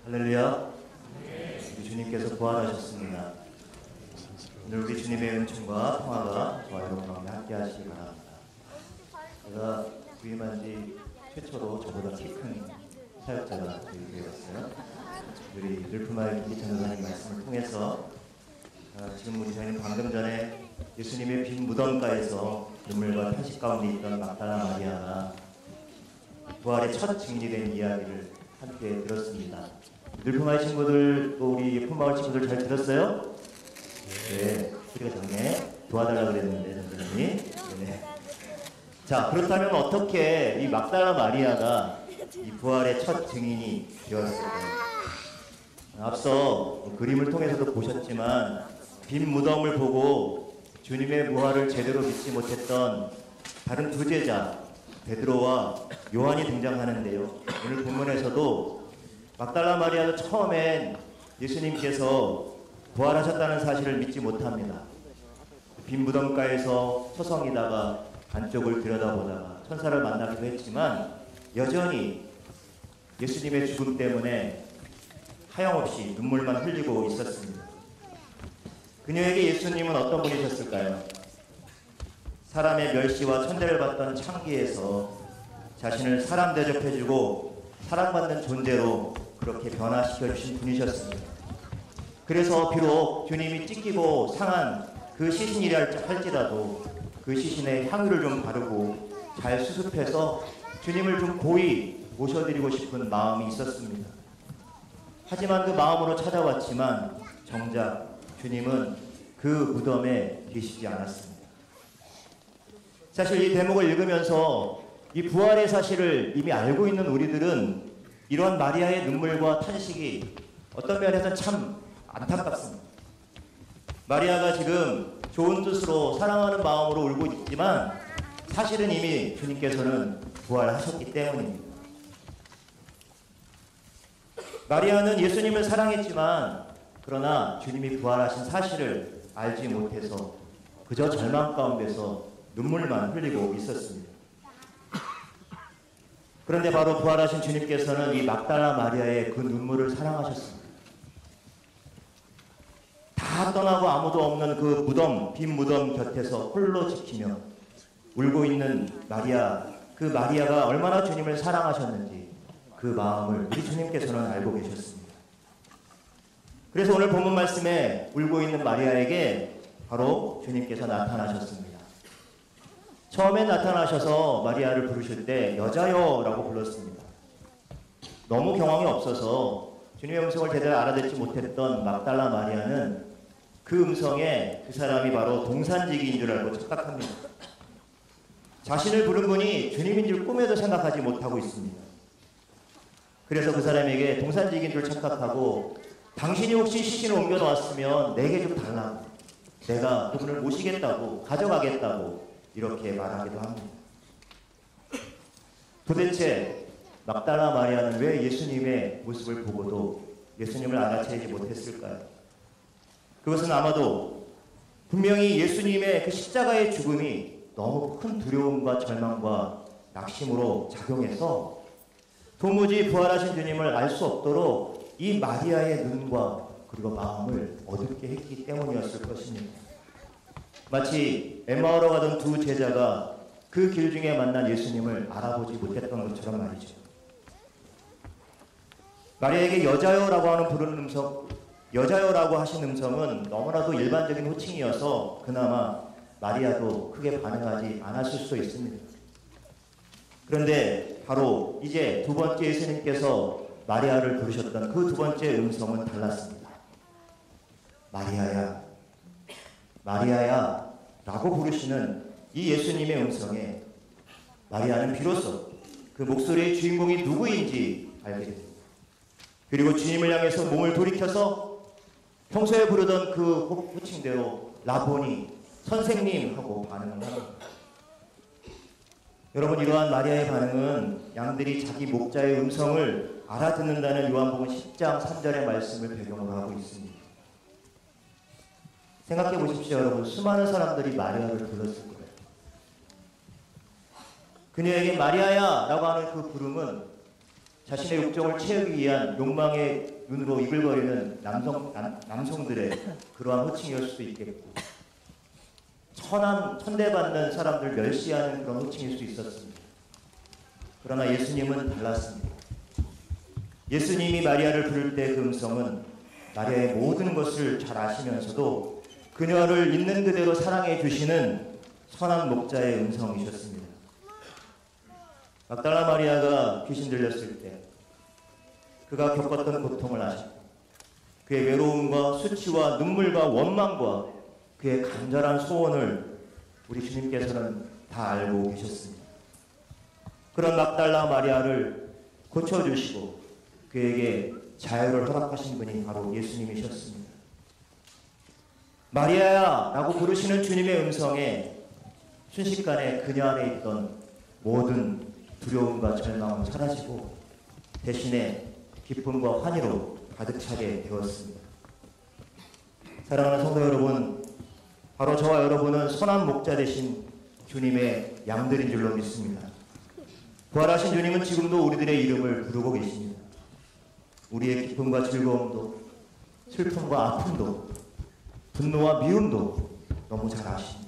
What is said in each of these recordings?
할렐루야. 우리 주님께서 부활하셨습니다. 오늘 우리 주님의 은총과 평화가 저와 여러분 가운데 함께 하시기 바랍니다. 제가 부임한 지 최초로 저보다 키 큰 사역자가 되었어요. 우리 늘품마을 김기찬 선생님 말씀을 통해서 지금 우리 저희는 방금 전에 예수님의 빈 무덤가에서 눈물과 탄식 가운데 있던 막달라 마리아가 부활의 첫 증리된 이야기를 함께 들었습니다. 늘품마을 친구들, 또 우리 품마을 친구들 잘 들었어요? 네, 우리가 전에 도와달라고 그랬는데 선생님이. 네. 자, 그렇다면 어떻게 이 막달라 마리아가 이 부활의 첫 증인이 되었을까요? 앞서 그림을 통해서도 보셨지만 빈 무덤을 보고 주님의 부활을 제대로 믿지 못했던 다른 두 제자 베드로와 요한이 등장하는데요. 오늘 본문에서도 막달라 마리아도 처음엔 예수님께서 부활하셨다는 사실을 믿지 못합니다. 빈 무덤가에서 서성이다가 안쪽을 들여다보다가 천사를 만나기도 했지만 여전히 예수님의 죽음 때문에 하염없이 눈물만 흘리고 있었습니다. 그녀에게 예수님은 어떤 분이셨을까요? 사람의 멸시와 천대를 받던 창기에서 자신을 사람 대접해주고 사랑받는 존재로 그렇게 변화시켜 주신 분이셨습니다. 그래서 비록 주님이 찢기고 상한 그 시신이라 할지라도 그 시신에 향유를 좀 바르고 잘 수습해서 주님을 좀 고이 모셔드리고 싶은 마음이 있었습니다. 하지만 그 마음으로 찾아왔지만 정작 주님은 그 무덤에 계시지 않았습니다. 사실 이 대목을 읽으면서 이 부활의 사실을 이미 알고 있는 우리들은 이러한 마리아의 눈물과 탄식이 어떤 면에서 참 안타깝습니다. 마리아가 지금 좋은 뜻으로 사랑하는 마음으로 울고 있지만 사실은 이미 주님께서는 부활하셨기 때문입니다. 마리아는 예수님을 사랑했지만 그러나 주님이 부활하신 사실을 알지 못해서 그저 절망 가운데서 눈물만 흘리고 있었습니다. 그런데 바로 부활하신 주님께서는 이 막달라 마리아의 그 눈물을 사랑하셨습니다. 다 떠나고 아무도 없는 그 무덤, 빈 무덤 곁에서 홀로 지키며 울고 있는 마리아, 그 마리아가 얼마나 주님을 사랑하셨는지 그 마음을 우리 주님께서는 알고 계셨습니다. 그래서 오늘 본문 말씀에 울고 있는 마리아에게 바로 주님께서 나타나셨습니다. 처음에 나타나셔서 마리아를 부르실 때 여자여 라고 불렀습니다. 너무 경황이 없어서 주님의 음성을 제대로 알아듣지 못했던 막달라 마리아는 그 음성에 그 사람이 바로 동산지기인 줄 알고 착각합니다. 자신을 부른 분이 주님인 줄 꿈에도 생각하지 못하고 있습니다. 그래서 그 사람에게 동산지기인 줄 착각하고 당신이 혹시 시신을 옮겨 놓았으면 내게 좀 달라고, 내가 그분을 모시겠다고, 가져가겠다고 이렇게 말하기도 합니다. 도대체 막달라 마리아는 왜 예수님의 모습을 보고도 예수님을 알아채지 못했을까요? 그것은 아마도 분명히 예수님의 그 십자가의 죽음이 너무 큰 두려움과 절망과 낙심으로 작용해서 도무지 부활하신 주님을 알 수 없도록 이 마리아의 눈과 그리고 마음을 어둡게 했기 때문이었을 것입니다. 마치 엠마오로 가던 두 제자가 그 길 중에 만난 예수님을 알아보지 못했던 것처럼 말이죠. 마리아에게 여자여라고 하는 부르는 음성, 여자여라고 하신 음성은 너무나도 일반적인 호칭이어서 그나마 마리아도 크게 반응하지 않았을 수도 있습니다. 그런데 바로 이제 두 번째 예수님께서 마리아를 부르셨던 그 두 번째 음성은 달랐습니다. 마리아야, 마리아야 라고 부르시는 이 예수님의 음성에 마리아는 비로소 그 목소리의 주인공이 누구인지 알게 됩니다. 그리고 주님을 향해서 몸을 돌이켜서 평소에 부르던 그 호칭대로 라보니, 선생님 하고 반응을 합니다. 여러분, 이러한 마리아의 반응은 양들이 자기 목자의 음성을 알아듣는다는 요한복음 10장 3절의 말씀을 배경으로 하고 있습니다. 생각해 보십시오, 여러분. 수많은 사람들이 마리아를 불렀을 거예요. 그녀에게 마리아야 라고 하는 그 부름은 자신의 욕정을 채우기 위한 욕망의 눈으로 이글거리는 남성들의 그러한 호칭이었을 수도 있겠고, 천대받는 사람들 멸시하는 그런 호칭일 수 있었습니다. 그러나 예수님은 달랐습니다. 예수님이 마리아를 부를 때 그 음성은 마리아의 모든 것을 잘 아시면서도 그녀를 있는 그대로 사랑해 주시는 선한 목자의 음성이셨습니다. 막달라 마리아가 귀신 들렸을 때 그가 겪었던 고통을 아시고 그의 외로움과 수치와 눈물과 원망과 그의 간절한 소원을 우리 주님께서는 다 알고 계셨습니다. 그런 막달라 마리아를 고쳐주시고 그에게 자유를 허락하신 분이 바로 예수님이셨습니다. 마리아야 라고 부르시는 주님의 음성에 순식간에 그녀 안에 있던 모든 두려움과 절망은 사라지고 대신에 기쁨과 환희로 가득 차게 되었습니다. 사랑하는 성도 여러분, 바로 저와 여러분은 선한 목자 되신 주님의 양들인 줄로 믿습니다. 부활하신 주님은 지금도 우리들의 이름을 부르고 계십니다. 우리의 기쁨과 즐거움도, 슬픔과 아픔도, 분노와 미움도 너무 잘 아십니다.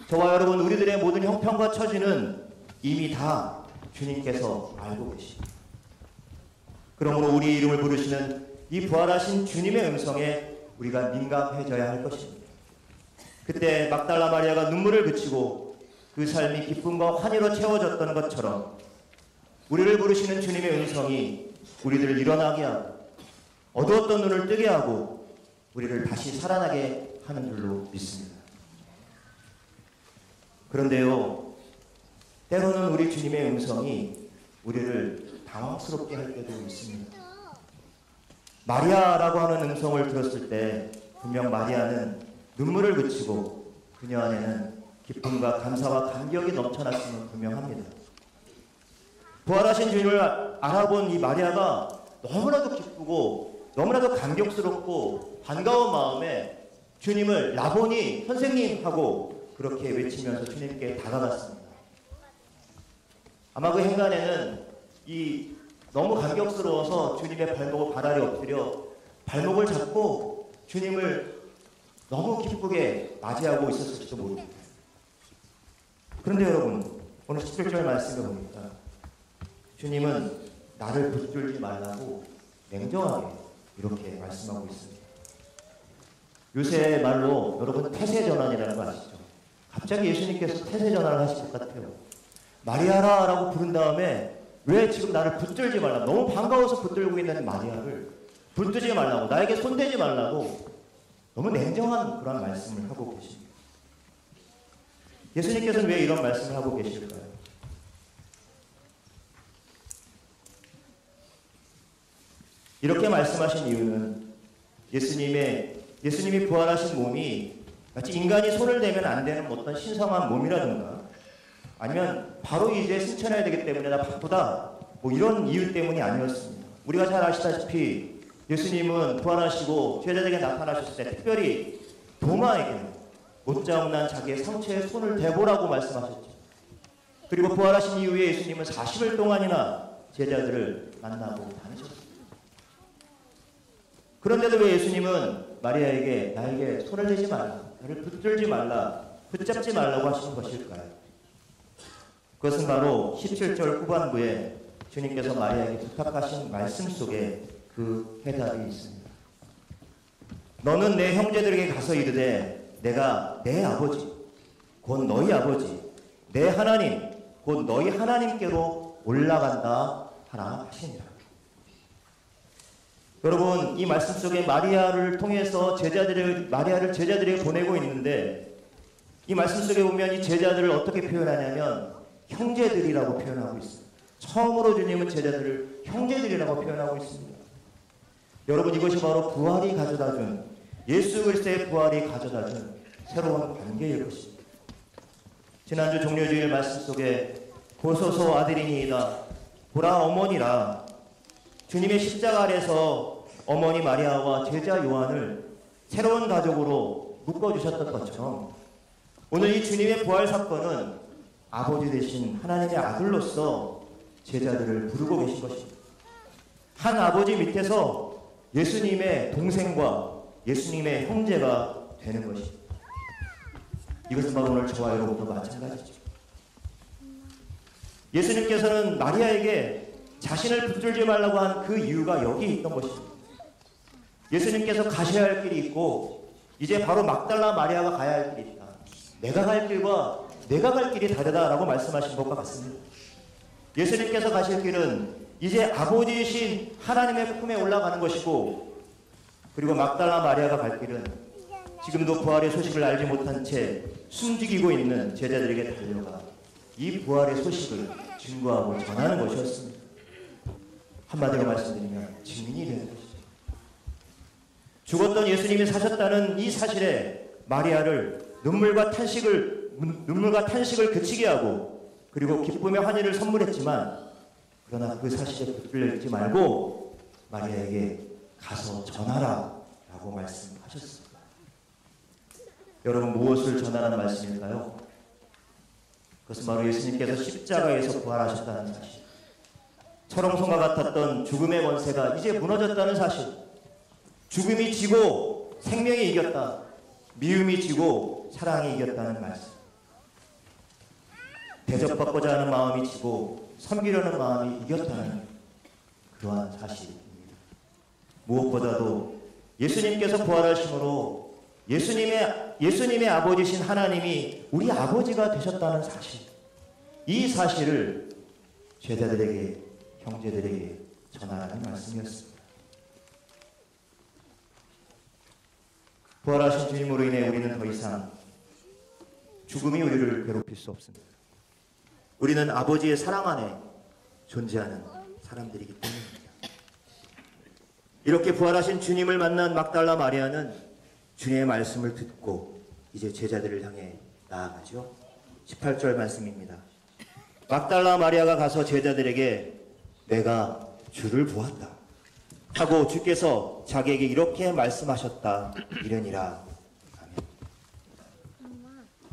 저와 여러분, 우리들의 모든 형편과 처지는 이미 다 주님께서 알고 계십니다. 그러므로 우리 이름을 부르시는 이 부활하신 주님의 음성에 우리가 민감해져야 할 것입니다. 그때 막달라 마리아가 눈물을 그치고 그 삶이 기쁨과 환희로 채워졌던 것처럼 우리를 부르시는 주님의 음성이 우리들을 일어나게 하고 어두웠던 눈을 뜨게 하고 우리를 다시 살아나게 하는 줄로 믿습니다. 그런데요, 때로는 우리 주님의 음성이 우리를 당황스럽게 할 때도 있습니다. 마리아라고 하는 음성을 들었을 때 분명 마리아는 눈물을 그치고 그녀 안에는 기쁨과 감사와 감격이 넘쳐났음은 분명합니다. 부활하신 주님을 알아본 이 마리아가 너무나도 기쁘고 너무나도 감격스럽고 반가운 마음에 주님을 라보니 선생님 하고 그렇게 외치면서 주님께 다가갔습니다. 아마 그 행간에는 너무 감격스러워서 주님의 발목을 바다리 엎드려 발목을 잡고 주님을 너무 기쁘게 맞이하고 있었을지도 모릅니다. 그런데 여러분, 오늘 17절 말씀을 보니까 주님은 나를 붙들지 말라고 냉정하게 이렇게 말씀하고 있습니다. 요새 말로 여러분 태세전환이라는 거 아시죠? 갑자기 예수님께서 태세전환을 하실 것 같아요. 마리아라 라고 부른 다음에 왜 지금 나를 붙들지 말라, 너무 반가워서 붙들고 있는 마리아를 붙들지 말라고, 나에게 손대지 말라고 너무 냉정한 그런 말씀을 하고 계십니다. 예수님께서는 왜 이런 말씀을 하고 계실까요? 이렇게 말씀하신 이유는 예수님이 부활하신 몸이 마치 인간이 손을 대면 안 되는 어떤 신성한 몸이라든가 아니면 바로 이제 승천해야 되기 때문에 나 바쁘다 뭐 이런 이유 때문이 아니었습니다. 우리가 잘 아시다시피 예수님은 부활하시고 제자들에게 나타나셨을 때 특별히 도마에게 못자국난 자기의 상처에 손을 대보라고 말씀하셨죠. 그리고 부활하신 이후에 예수님은 40일 동안이나 제자들을 만나고 다니셨습니다. 그런데도 왜 예수님은 마리아에게 나에게 손을 대지 말라, 나를 붙들지 말라, 붙잡지 말라고 하시는 것일까요? 그것은 바로 17절 후반부에 주님께서 마리아에게 부탁하신 말씀 속에 그 해답이 있습니다. 너는 내 형제들에게 가서 이르되 내가 내 아버지 곧 너희 아버지 내 하나님 곧 너희 하나님께로 올라간다 하라 하시니라. 여러분, 이 말씀 속에 마리아를 통해서 마리아를 제자들에게 보내고 있는데 이 말씀 속에 보면 이 제자들을 어떻게 표현하냐면 형제들이라고 표현하고 있습니다. 처음으로 주님은 제자들을 형제들이라고 표현하고 있습니다. 여러분, 이것이 바로 부활이 가져다준, 예수 그리스도의 부활이 가져다준 새로운 관계일 것입니다. 지난주 종려주일 말씀 속에 보소서 아들이니이다 보라 어머니라, 주님의 십자가 아래서 어머니 마리아와 제자 요한을 새로운 가족으로 묶어주셨던 것처럼 오늘 이 주님의 부활 사건은 아버지 되신 하나님의 아들로서 제자들을 부르고 계신 것입니다. 한 아버지 밑에서 예수님의 동생과 예수님의 형제가 되는 것입니다. 이것은 바로 오늘 저와 여러분도 마찬가지죠. 예수님께서는 마리아에게 자신을 붙들지 말라고 한 그 이유가 여기 있던 것입니다. 예수님께서 가셔야 할 길이 있고 이제 바로 막달라 마리아가 가야 할 길이 있다. 내가 갈 길과 내가 갈 길이 다르다라고 말씀하신 것과 같습니다. 예수님께서 가실 길은 이제 아버지이신 하나님의 품에 올라가는 것이고, 그리고 막달라 마리아가 갈 길은 지금도 부활의 소식을 알지 못한 채 숨죽이고 있는 제자들에게 달려가 이 부활의 소식을 증거하고 전하는 것이었습니다. 한마디로 말씀드리면 증인이 되는 것이죠. 죽었던 예수님이 사셨다는 이 사실에 마리아를 눈물과 탄식을 그치게 하고, 그리고 기쁨의 환희를 선물했지만, 그러나 그 사실에 붙들리지 말고 마리아에게 가서 전하라 라고 말씀하셨습니다. 여러분, 무엇을 전하라는 말씀일까요? 그것은 바로 예수님께서 십자가에서 부활하셨다는 사실, 철옹성과 같았던 죽음의 권세가 이제 무너졌다는 사실, 죽음이 지고 생명이 이겼다, 미움이 지고 사랑이 이겼다는 말씀, 대접받고자 하는 마음이 지고 섬기려는 마음이 이겼다는 그러한 사실입니다. 무엇보다도 예수님께서 부활하심으로 예수님의 아버지신 하나님이 우리 아버지가 되셨다는 사실, 이 사실을 제자들에게, 형제들에게 전하라는 말씀이었습니다. 부활하신 주님으로 인해 우리는 더 이상 죽음이 우리를 괴롭힐 수 없습니다. 우리는 아버지의 사랑 안에 존재하는 사람들이기 때문입니다. 이렇게 부활하신 주님을 만난 막달라 마리아는 주님의 말씀을 듣고 이제 제자들을 향해 나아가죠. 18절 말씀입니다. 막달라 마리아가 가서 제자들에게 내가 주를 보았다 하고 주께서 자기에게 이렇게 말씀하셨다 이르니라. 아멘.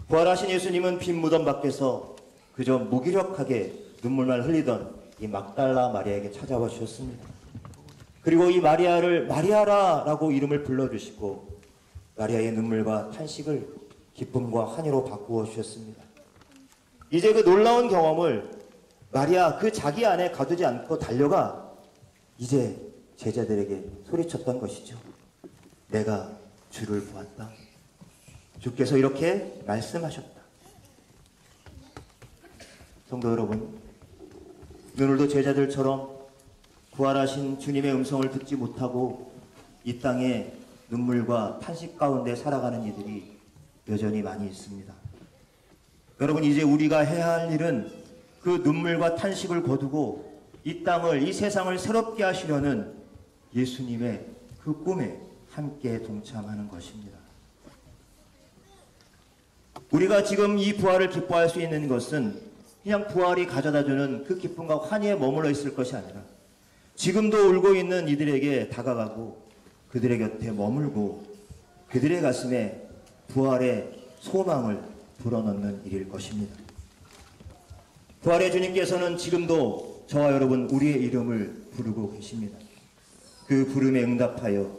부활하신 예수님은 빈 무덤 밖에서 그저 무기력하게 눈물만 흘리던 이 막달라 마리아에게 찾아와 주셨습니다. 그리고 이 마리아를 마리아라라고 이름을 불러주시고 마리아의 눈물과 탄식을 기쁨과 환희로 바꾸어 주셨습니다. 이제 그 놀라운 경험을 마리아 그 자기 안에 가두지 않고 달려가 이제 제자들에게 소리쳤던 것이죠. 내가 주를 보았다. 주께서 이렇게 말씀하셨다. 성도 여러분, 오늘도 제자들처럼 부활하신 주님의 음성을 듣지 못하고 이 땅에 눈물과 탄식 가운데 살아가는 이들이 여전히 많이 있습니다. 여러분, 이제 우리가 해야 할 일은 그 눈물과 탄식을 거두고 이 땅을, 이 세상을 새롭게 하시려는 예수님의 그 꿈에 함께 동참하는 것입니다. 우리가 지금 이 부활을 기뻐할 수 있는 것은 그냥 부활이 가져다주는 그 기쁨과 환희에 머물러 있을 것이 아니라 지금도 울고 있는 이들에게 다가가고 그들의 곁에 머물고 그들의 가슴에 부활의 소망을 불어넣는 일일 것입니다. 부활의 주님께서는 지금도 저와 여러분 우리의 이름을 부르고 계십니다. 그 부름에 응답하여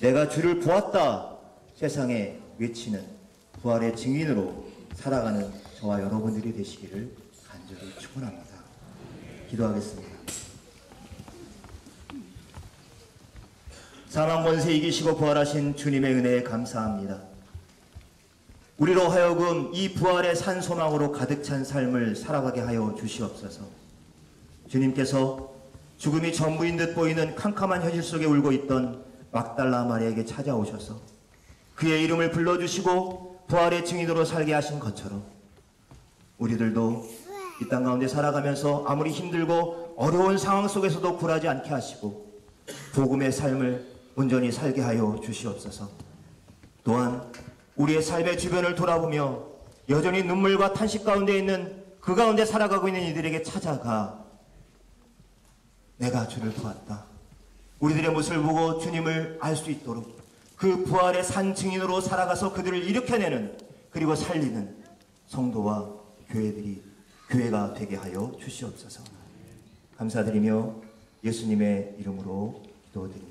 내가 주를 보았다 세상에 외치는 부활의 증인으로 살아가는 저와 여러분들이 되시기를 간절히 축원합니다. 기도하겠습니다. 사망 권세 이기시고 부활하신 주님의 은혜에 감사합니다. 우리로 하여금 이 부활의 산 소망으로 가득 찬 삶을 살아가게 하여 주시옵소서. 주님께서 죽음이 전부인 듯 보이는 캄캄한 현실 속에 울고 있던 막달라 마리아에게 찾아오셔서 그의 이름을 불러주시고 부활의 증인으로 살게 하신 것처럼 우리들도 이 땅 가운데 살아가면서 아무리 힘들고 어려운 상황 속에서도 굴하지 않게 하시고 복음의 삶을 온전히 살게 하여 주시옵소서. 또한 우리의 삶의 주변을 돌아보며 여전히 눈물과 탄식 가운데 있는 그 가운데 살아가고 있는 이들에게 찾아가 내가 주를 보았다. 우리들의 모습을 보고 주님을 알 수 있도록 그 부활의 산 증인으로 살아가서 그들을 일으켜내는 그리고 살리는 성도와 교회가 되게 하여 주시옵소서. 감사드리며 예수님의 이름으로 기도드립니다.